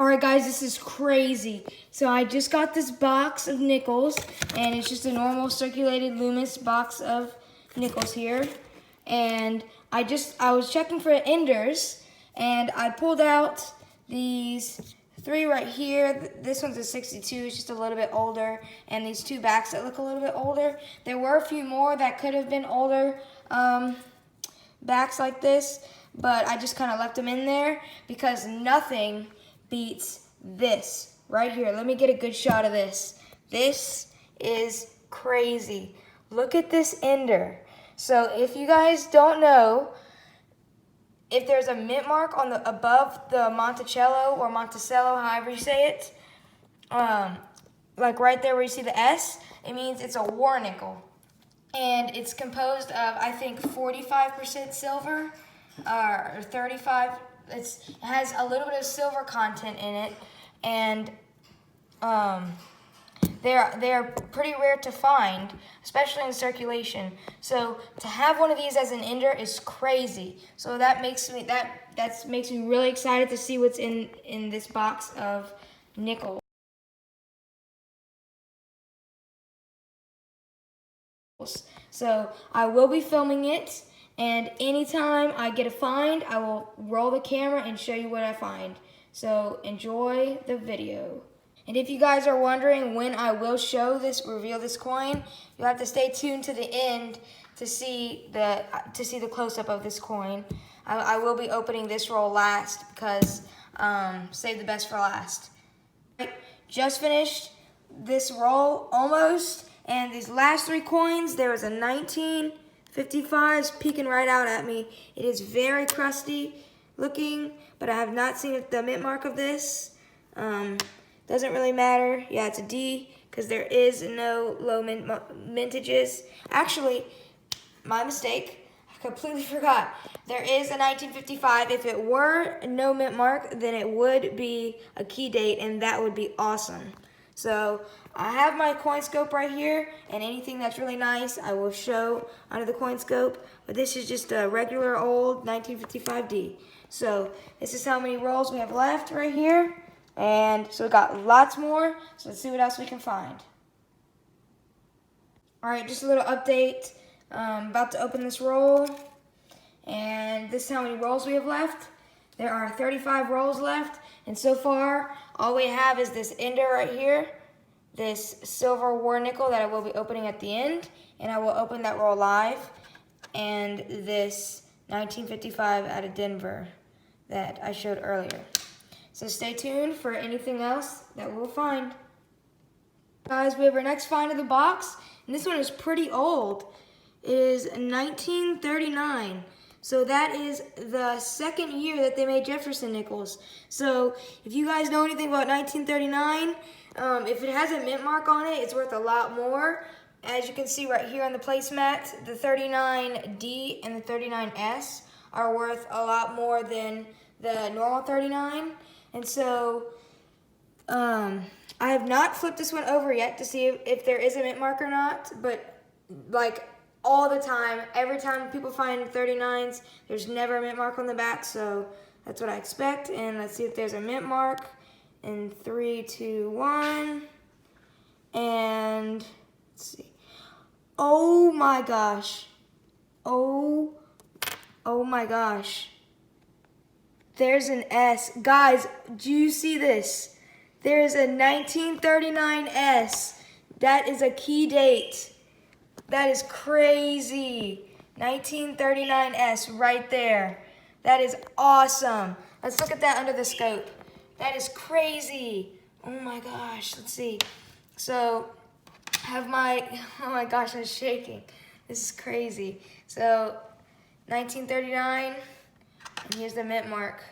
Alright guys, this is crazy. So I just got this box of nickels, and it's just a normal circulated Loomis box of nickels here. And I was checking for enders, and I pulled out these 3 right here. This one's a 62, it's just a little bit older, and these 2 backs that look a little bit older. There were a few more that could have been older backs like this, but I just kind of left them in there because nothing beats this right here. Let me get a good shot of this. This is crazy. Look at this ender. So if you guys don't know, if there's a mint mark on the above the Monticello or Monticello, however you say it, like right there where you see the S, it means it's a war nickel. And it's composed of, I think, 45% silver, or 35. It has a little bit of silver content in it, and they're pretty rare to find, especially in circulation. So to have one of these as an ender is crazy. So that makes me really excited to see what's in this box of nickels. So I will be filming it, and anytime I get a find, I will roll the camera and show you what I find. So enjoy the video. And if you guys are wondering when I will reveal this coin, you'll have to stay tuned to the end to see the close-up of this coin. I will be opening this roll last because save the best for last. Just finished this roll almost. And these last 3 coins, there was a 1955 peeking right out at me. It is very crusty looking, but I have not seen the mint mark of this. Doesn't really matter. Yeah, it's a D because there is no low mintages. Actually, my mistake. I completely forgot. There is a 1955. If it were no mint mark, then it would be a key date, and that would be awesome. So I have my coin scope right here, and anything that's really nice I will show under the coin scope. But this is just a regular old 1955D. So this is how many rolls we have left right here. And so we got lots more. So let's see what else we can find. All right, just a little update. About to open this roll. And this is how many rolls we have left. There are 35 rolls left. And so far, all we have is this ender right here. This silver war nickel that I will be opening at the end. And I will open that roll live. And this 1955 out of Denver that I showed earlier. So stay tuned for anything else that we'll find. Guys, we have our next find of the box. And this one is pretty old. It is 1939. So that is the second year that they made Jefferson nickels. So if you guys know anything about 1939, if it has a mint mark on it, it's worth a lot more. As you can see right here on the placemat, the 39D and the 39S are worth a lot more than the normal 39. And so I have not flipped this one over yet to see if there is a mint mark or not, but like all the time, every time people find 39s, there's never a mint mark on the back, so that's what I expect. And let's see if there's a mint mark in 3, 2, 1. And let's see. Oh my gosh. Oh my gosh. There's an S. Guys, do you see this? There is a 1939 S. That is a key date. That is crazy. 1939 S right there. That is awesome. Let's look at that under the scope. That is crazy. Oh my gosh. Let's see. So, oh my gosh, I'm shaking. This is crazy. So, 1939, and here's the mint mark.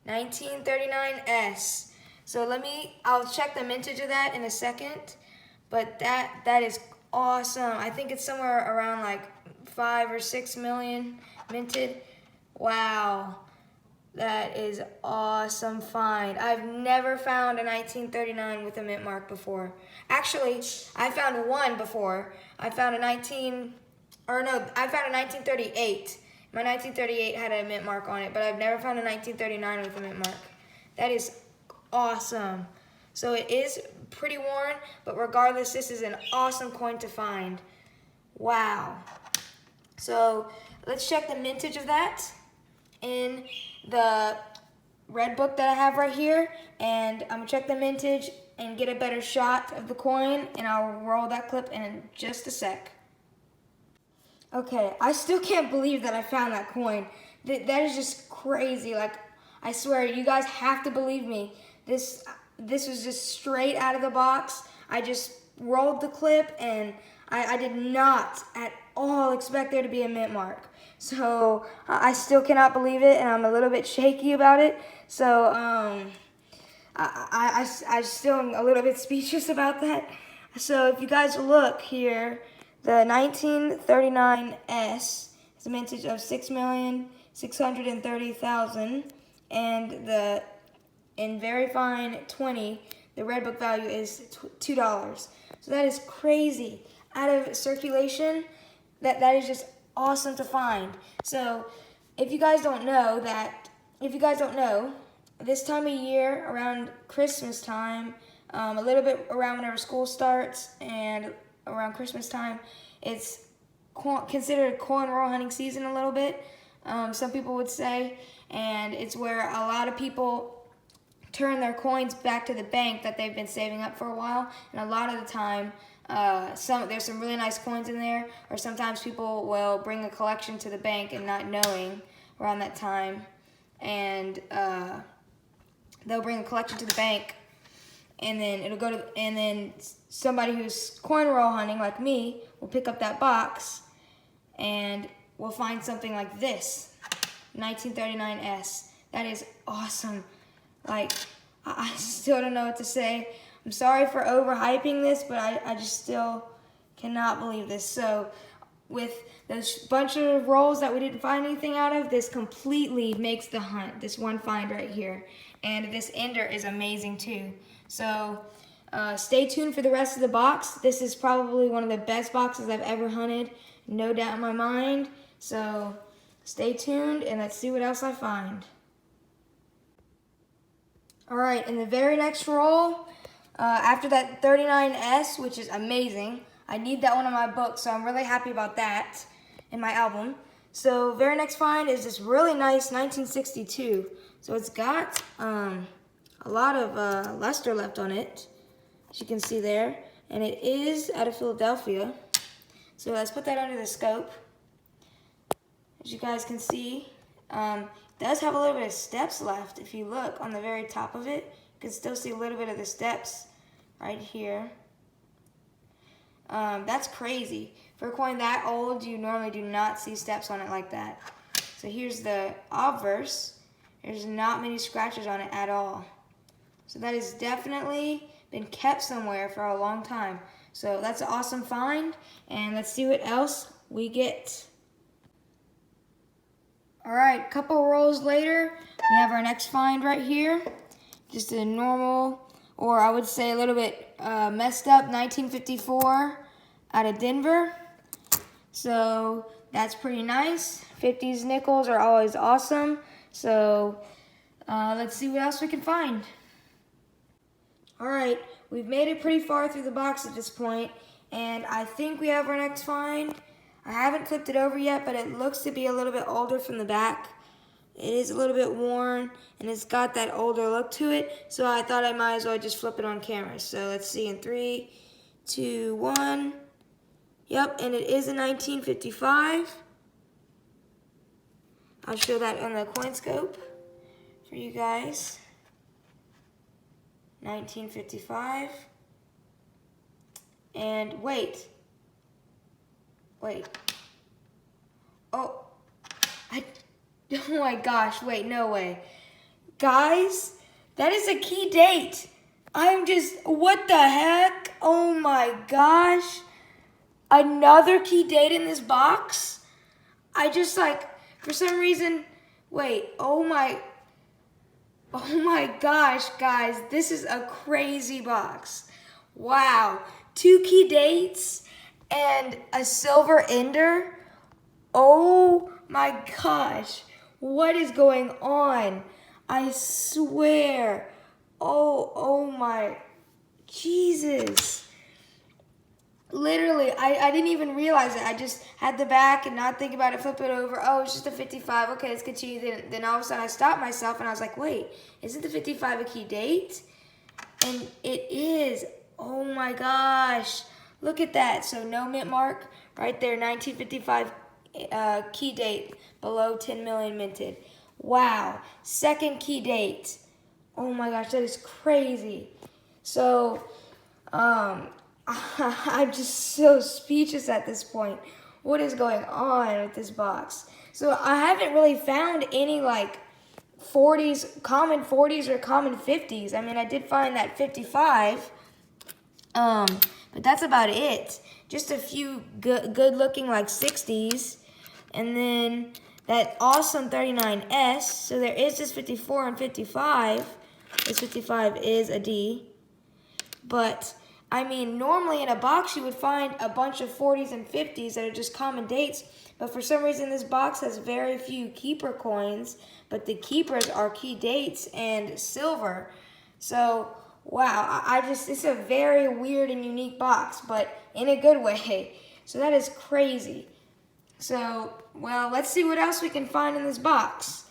1939S. So I'll check the mintage of that in a second. But that is awesome. I think it's somewhere around like 5 or 6 million minted. Wow. That is awesome find. I've never found a 1939 with a mint mark before. Actually, I found one before. I found a 1938. My 1938 had a mint mark on it, but I've never found a 1939 with a mint mark. That is awesome. So it is pretty worn, but regardless, this is an awesome coin to find. Wow. So let's check the mintage of that in the red book that I have right here, and I'm gonna check the mintage and get a better shot of the coin, and I'll roll that clip in just a sec. Okay, I still can't believe that I found that coin. That is just crazy. Like, I swear, you guys have to believe me. This was just straight out of the box. I just rolled the clip, and I did not at all expect there to be a mint mark. So I still cannot believe it, and I'm a little bit shaky about it. So I still am a little bit speechless about that. So if you guys look here, the 1939S is a mintage of 6,630,000, and the in very fine 20, the red book value is $2. So that is crazy. Out of circulation, that is just awesome to find. So if you guys don't know, this time of year, around Christmas time, a little bit around whenever school starts and around Christmas time, it's considered coin roll hunting season a little bit, some people would say, and it's where a lot of people turn their coins back to the bank that they've been saving up for a while, and a lot of the time, there's some really nice coins in there, or sometimes people will bring a collection to the bank and not knowing around that time, and they'll bring a collection to the bank, and then and then somebody who's coin roll hunting like me will pick up that box, and we'll find something like this, 1939S. That is awesome. Like, I still don't know what to say. I'm sorry for overhyping this, but I just still cannot believe this. So with those bunch of rolls that we didn't find anything out of, this completely makes the hunt, this one find right here. And this ender is amazing too. So stay tuned for the rest of the box. This is probably one of the best boxes I've ever hunted, no doubt in my mind. So stay tuned and let's see what else I find. All right, in the very next roll, after that 39S, which is amazing, I need that one in my book, so I'm really happy about that in my album. So very next find is this really nice 1962. So it's got a lot of luster left on it, as you can see there, and it is out of Philadelphia. So let's put that under the scope. As you guys can see, it does have a little bit of steps left. If you look on the very top of it, you can still see a little bit of the steps right here. That's crazy. For a coin that old, you normally do not see steps on it like that. So here's the obverse. There's not many scratches on it at all. So that has definitely been kept somewhere for a long time. So that's an awesome find, and let's see what else we get. All right, couple rolls later, we have our next find right here. Just a normal, or I would say a little bit messed up 1954 out of Denver. So that's pretty nice. 50s nickels are always awesome. So let's see what else we can find. All right, we've made it pretty far through the box at this point, and I think we have our next find. I haven't flipped it over yet, but it looks to be a little bit older from the back. It is a little bit worn, and it's got that older look to it, so I thought I might as well just flip it on camera. So let's see in 3, 2, 1. Yep, and it is a 1955. I'll show that on the coin scope for you guys. 1955. And wait. Oh, oh my gosh, wait, no way. Guys, that is a key date. I'm just, what the heck? Oh my gosh. Another key date in this box? I just like, for some reason, wait, oh my gosh, guys, this is a crazy box. Wow, 2 key dates and a silver ender. Oh my gosh, what is going on? I swear. Oh my, Jesus. Literally, I didn't even realize it. I just had the back and not think about it, flip it over. Oh, it's just a 55. Okay, let's continue. Then all of a sudden I stopped myself and I was like, wait, isn't the 55 a key date? And it is. Oh my gosh. Look at that. So no mint mark right there, 1955 key date, below 10 million minted. Wow. Second key date. Oh my gosh, that is crazy. So, I'm just so speechless at this point. What is going on with this box? So I haven't really found any like 40s, common 40s or common 50s. I mean, I did find that 55, but that's about it. Just a few good looking like 60s, and then that awesome 39S. So there is just 54 and 55. This 55 is a D, but I mean, normally in a box you would find a bunch of 40s and 50s that are just common dates, but for some reason this box has very few keeper coins, but the keepers are key dates and silver. So, wow, it's a very weird and unique box, but in a good way. So that is crazy. So, well, let's see what else we can find in this box.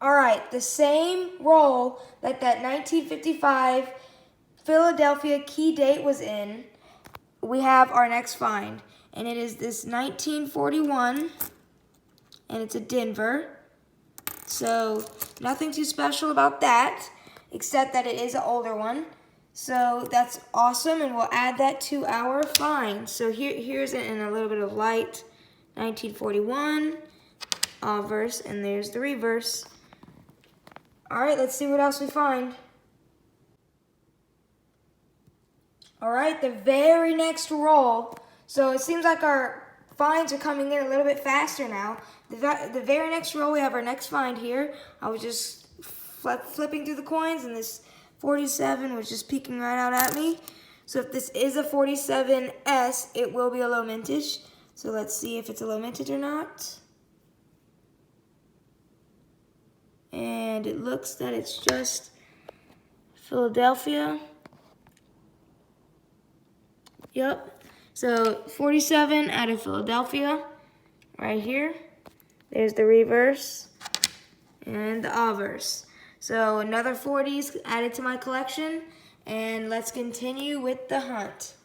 All right, the same roll that 1955 Philadelphia key date was in, we have our next find. And it is this 1941, and it's a Denver. So nothing too special about that, except that it is an older one. So that's awesome, and we'll add that to our find. So here's it in a little bit of light. 1941, obverse, and there's the reverse. All right, let's see what else we find. All right, the very next roll. So it seems like our finds are coming in a little bit faster now. The very next roll, we have our next find here. I was just flipping through the coins, and this 47 was just peeking right out at me. So if this is a 47S, it will be a low mintage. So let's see if it's a low mintage or not. And it looks that it's just Philadelphia. Yep. So 47 out of Philadelphia, right here. There's the reverse and the obverse. So another 40s added to my collection, and let's continue with the hunt.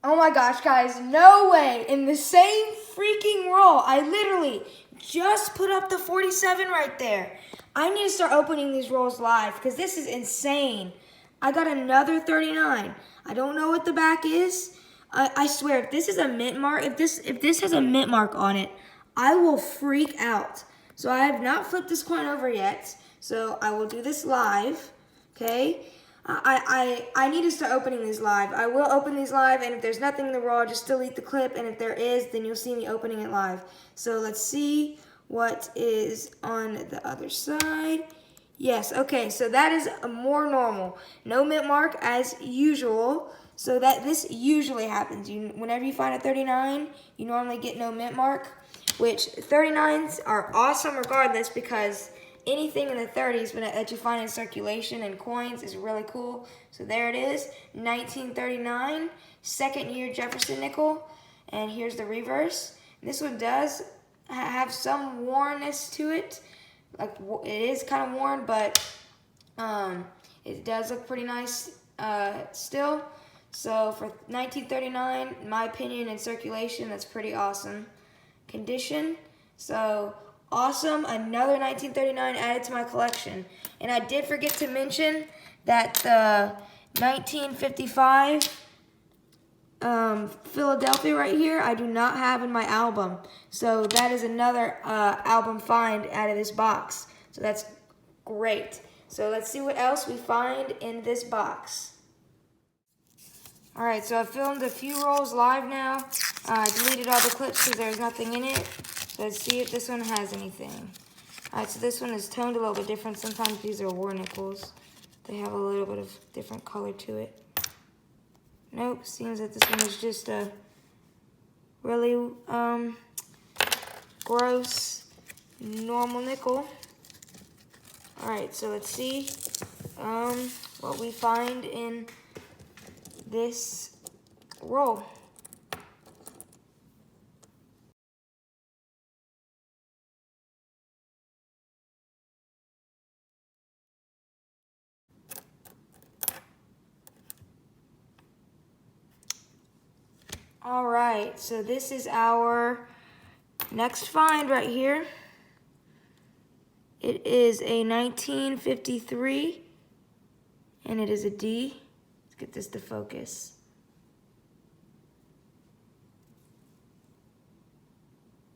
Oh my gosh, guys, no way. In the same freaking roll, I literally just put up the 47 right there. I need to start opening these rolls live because this is insane. I got another 39. I don't know what the back is. I swear, if this is a mint mark, if this has a mint mark on it, I will freak out. So I have not flipped this coin over yet. So I will do this live, okay? I need to start opening these live. I will open these live, and if there's nothing in the roll, I'll just delete the clip, and if there is, then you'll see me opening it live. So let's see what is on the other side. Yes, okay, so that is more normal. No mint mark as usual. So this usually happens. Whenever you find a 39, you normally get no mint mark, which 39s are awesome regardless because anything in the 30s that you find in circulation and coins is really cool. So there it is, 1939, second year Jefferson nickel, and here's the reverse. This one does have some wornness to it. Like it is kind of worn, but it does look pretty nice still. So for 1939, in my opinion, in circulation, that's pretty awesome condition. So awesome, another 1939 added to my collection. And I did forget to mention that the 1955 Philadelphia right here, I do not have in my album. So that is another album find out of this box. So that's great. So let's see what else we find in this box. All right, so I filmed a few rolls live now. I deleted all the clips because there's nothing in it. So let's see if this one has anything. All right, so this one is toned a little bit different. Sometimes these are war nickels. They have a little bit of different color to it. Nope, seems that this one is just a really gross normal nickel. All right, so let's see what we find in this roll. All right, so this is our next find right here. It is a 1953, and it is a D. Let's get this to focus.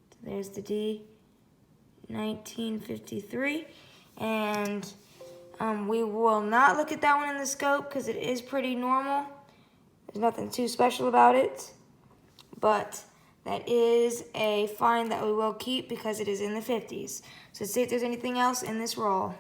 So there's the D, 1953, and we will not look at that one in the scope because it is pretty normal. There's nothing too special about it, but that is a find that we will keep because it is in the 50s. So let's see if there's anything else in this roll.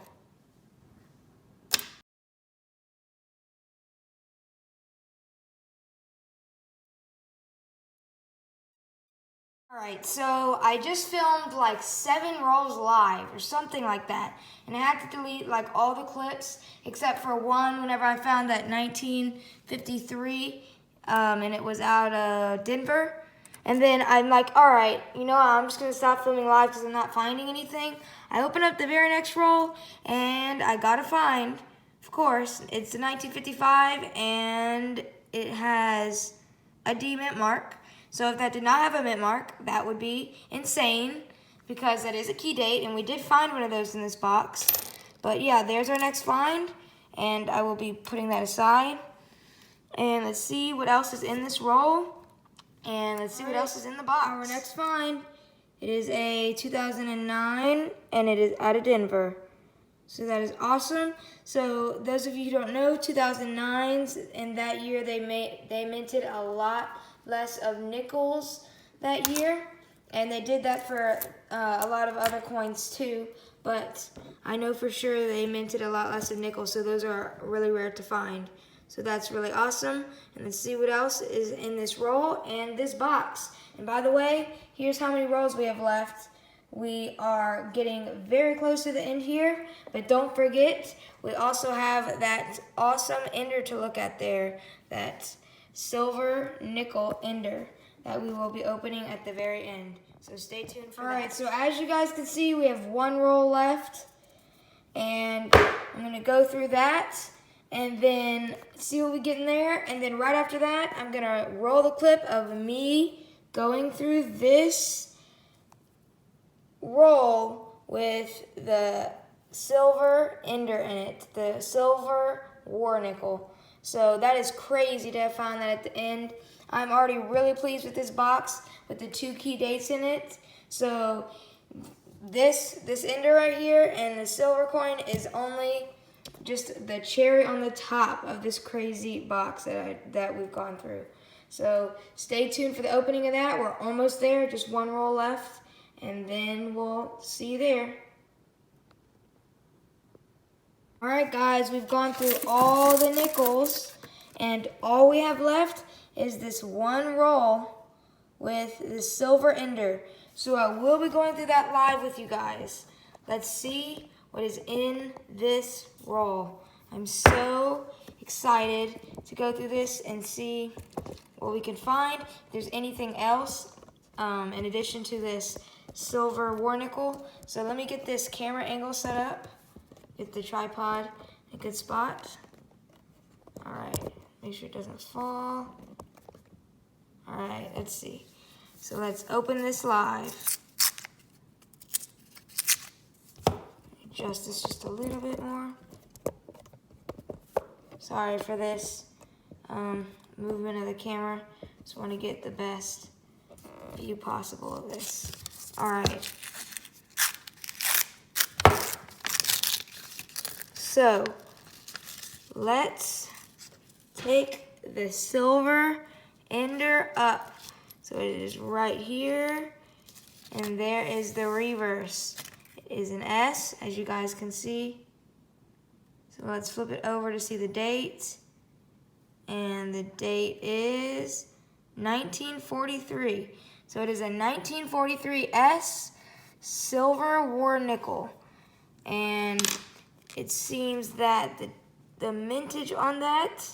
All right, so I just filmed like 7 rolls live or something like that. And I had to delete like all the clips except for one whenever I found that 1953 and it was out of Denver. And then I'm like, all right, you know, I'm just gonna stop filming live because I'm not finding anything. I open up the very next roll and I got a find. Of course, it's the 1955 and it has a D mint mark. So if that did not have a mint mark, that would be insane because that is a key date and we did find one of those in this box. But yeah, there's our next find and I will be putting that aside. And let's see what else is in this roll. And let's see what else is in the box. Our next find, it is a 2009 and it is out of Denver. So that is awesome. So those of you who don't know, 2009s, in that year they minted a lot less of nickels that year. And they did that for a lot of other coins too. But I know for sure they minted a lot less of nickels, so those are really rare to find. So that's really awesome. And let's see what else is in this roll and this box. And by the way, here's how many rolls we have left. We are getting very close to the end here, but don't forget, we also have that awesome ender to look at there, that silver nickel ender that we will be opening at the very end. So stay tuned for that. All right, so as you guys can see, we have 1 roll left, and I'm gonna go through that and then see what we get in there. And then right after that, I'm gonna roll the clip of me going through this roll with the silver ender in it, the silver war nickel. So that is crazy to have found that at the end. I'm already really pleased with this box with the 2 key dates in it. So this ender right here and the silver coin is only just the cherry on the top of this crazy box that we've gone through. So stay tuned for the opening of that. We're almost there, just 1 roll left, and then we'll see you there. All right, guys, we've gone through all the nickels, and all we have left is this 1 roll with the silver ender. So I will be going through that live with you guys. Let's see what is in this roll. I'm so excited to go through this and see what we can find. If there's anything else in addition to this silver war nickel. So let me get this camera angle set up. Get the tripod in a good spot. All right, make sure it doesn't fall. All right, let's see. So let's open this live. Adjust this just a little bit more. Sorry for this movement of the camera. Just want to get the best view possible of this. All right. So let's take the silver ender up. So it is right here, and there is the reverse. It is an S, as you guys can see. So let's flip it over to see the date. And the date is 1943. So it is a 1943 S silver war nickel. And it seems that the mintage on that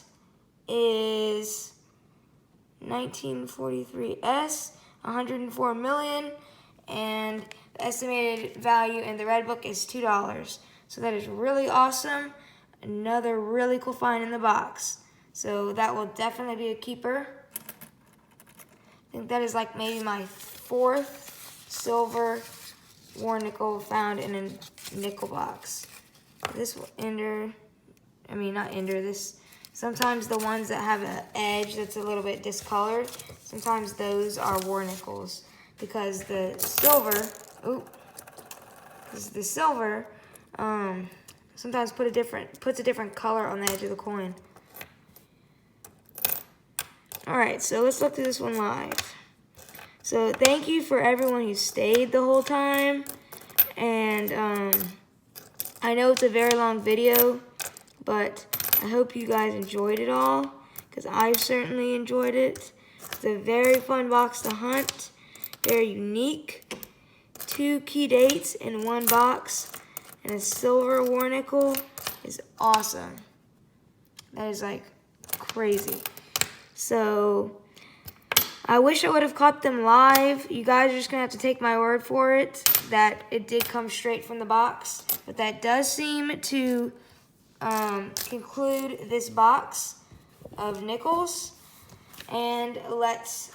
is 1943S, 104 million, and the estimated value in the red book is $2. So that is really awesome. Another really cool find in the box. So that will definitely be a keeper. I think that is like maybe my 4th silver war nickel found in a nickel box. This Ender, I mean not Ender, this, sometimes the ones that have an edge that's a little bit discolored, sometimes those are war nickels because the silver, sometimes puts a different color on the edge of the coin. Alright, so let's look through this one live. So thank you for everyone who stayed the whole time. And I know it's a very long video, but I hope you guys enjoyed it all, because I certainly enjoyed it. It's a very fun box to hunt, very unique. 2 key dates in one box, and a silver war nickel is awesome. That is like crazy. So I wish I would have caught them live. You guys are just gonna have to take my word for it that it did come straight from the box. But that does seem to conclude this box of nickels. And let's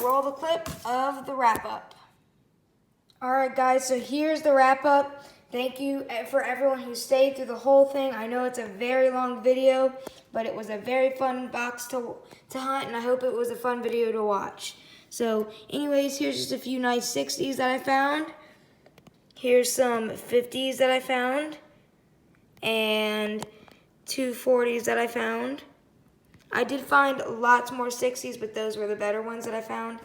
roll the clip of the wrap up. All right, guys, so here's the wrap up. Thank you for everyone who stayed through the whole thing. I know it's a very long video, but it was a very fun box to hunt, and I hope it was a fun video to watch. So anyways, here's just a few nice 60s that I found. Here's some 50s that I found, and 2 40s that I found. I did find lots more 60s, but those were the better ones that I found.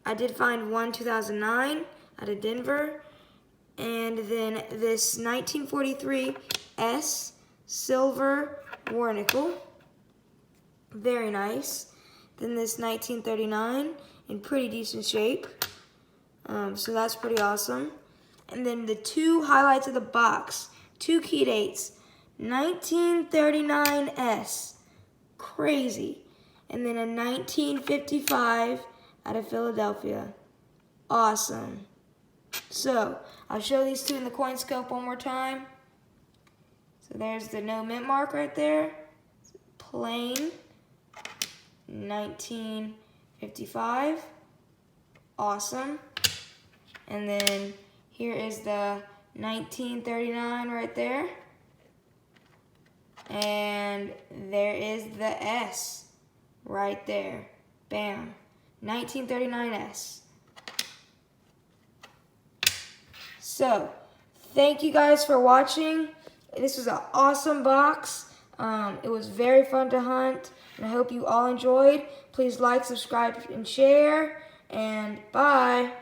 I did find one 2009 out of Denver, and then this 1943 S silver war nickel, very nice. Then this 1939 in pretty decent shape, so that's pretty awesome. And then the 2 highlights of the box, 2 key dates, 1939 S, crazy. And then a 1955 out of Philadelphia, awesome. So I'll show these 2 in the coin scope one more time. So there's the no mint mark right there, plain 1955, awesome. And then here is the 1939 right there. And there is the S right there. Bam. 1939S. So, thank you guys for watching. This was an awesome box. It was very fun to hunt, and I hope you all enjoyed. Please like, subscribe, and share, and bye.